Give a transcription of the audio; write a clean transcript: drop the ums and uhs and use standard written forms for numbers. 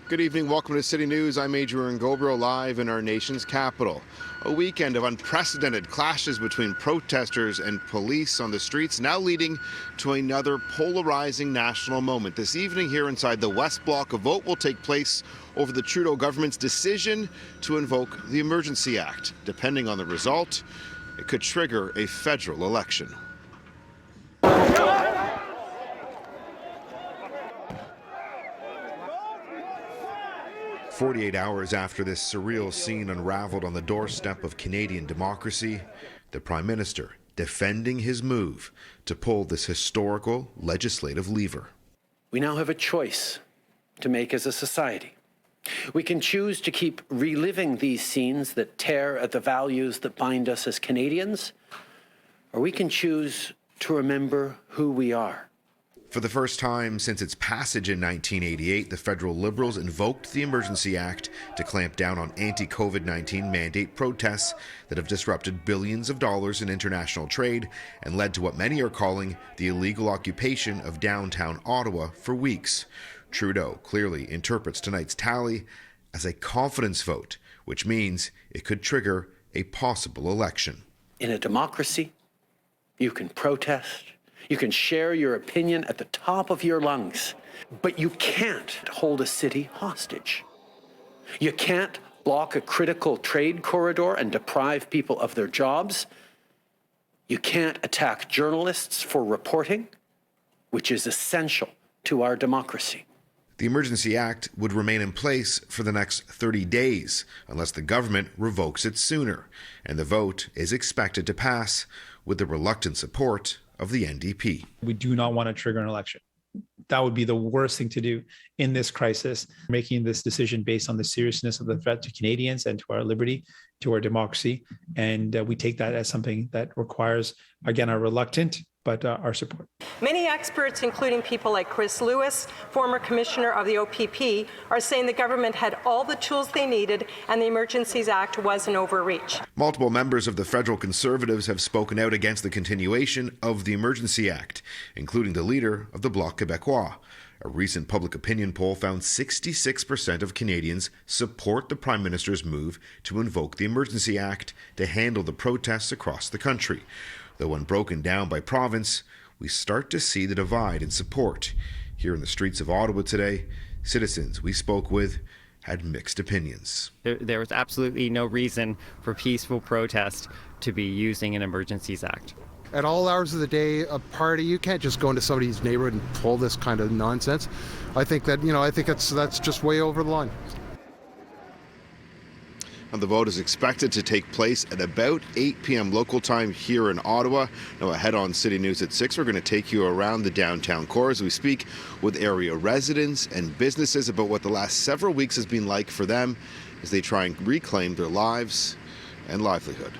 Good evening. Welcome to City News. I'm Adrian Ghobrial, live in our nation's capital. A weekend of unprecedented clashes between protesters and police on the streets, now leading to another polarizing national moment. This evening here inside the West Block, a vote will take place over the Trudeau government's decision to invoke the Emergency Act. Depending on the result, it could trigger a federal election. 48 hours after this surreal scene unraveled on the doorstep of Canadian democracy, the Prime Minister defending his move to pull this historical legislative lever. We now have a choice to make as a society. We can choose to keep reliving these scenes that tear at the values that bind us as Canadians, or we can choose to remember who we are. For the first time since its passage in 1988, the federal Liberals invoked the Emergency Act to clamp down on anti-COVID-19 mandate protests that have disrupted billions of dollars in international trade and led to what many are calling the illegal occupation of downtown Ottawa for weeks. Trudeau clearly interprets tonight's tally as a confidence vote, which means it could trigger a possible election. In a democracy, you can protest. You can share your opinion at the top of your lungs, but you can't hold a city hostage. You can't block a critical trade corridor and deprive people of their jobs. You can't attack journalists for reporting, which is essential to our democracy. The Emergency Act would remain in place for the next 30 days unless the government revokes it sooner, and the vote is expected to pass with the reluctant support of the NDP. We do not want to trigger an election. That would be the worst thing to do in this crisis, making this decision based on the seriousness of the threat to Canadians and to our liberty, to our democracy. And we take that as something that requires, again, our reluctant, but our support. Many experts, including people like Chris Lewis, former commissioner of the OPP, are saying the government had all the tools they needed and the Emergencies Act was an overreach. Multiple members of the federal Conservatives have spoken out against the continuation of the Emergency Act, including the leader of the Bloc Québécois. A recent public opinion poll found 66% of Canadians support the Prime Minister's move to invoke the Emergency Act to handle the protests across the country. Though when broken down by province, we start to see the divide in support. Here in the streets of Ottawa today, citizens we spoke with had mixed opinions. There was absolutely no reason for peaceful protest to be using an Emergencies Act. At all hours of the day, a party, you can't just go into somebody's neighborhood and pull this kind of nonsense. I think that, that's just way over the line. And the vote is expected to take place at about 8 p.m. local time here in Ottawa. Now ahead on City News at 6, we're going to take you around the downtown core as we speak with area residents and businesses about what the last several weeks has been like for them as they try and reclaim their lives and livelihood.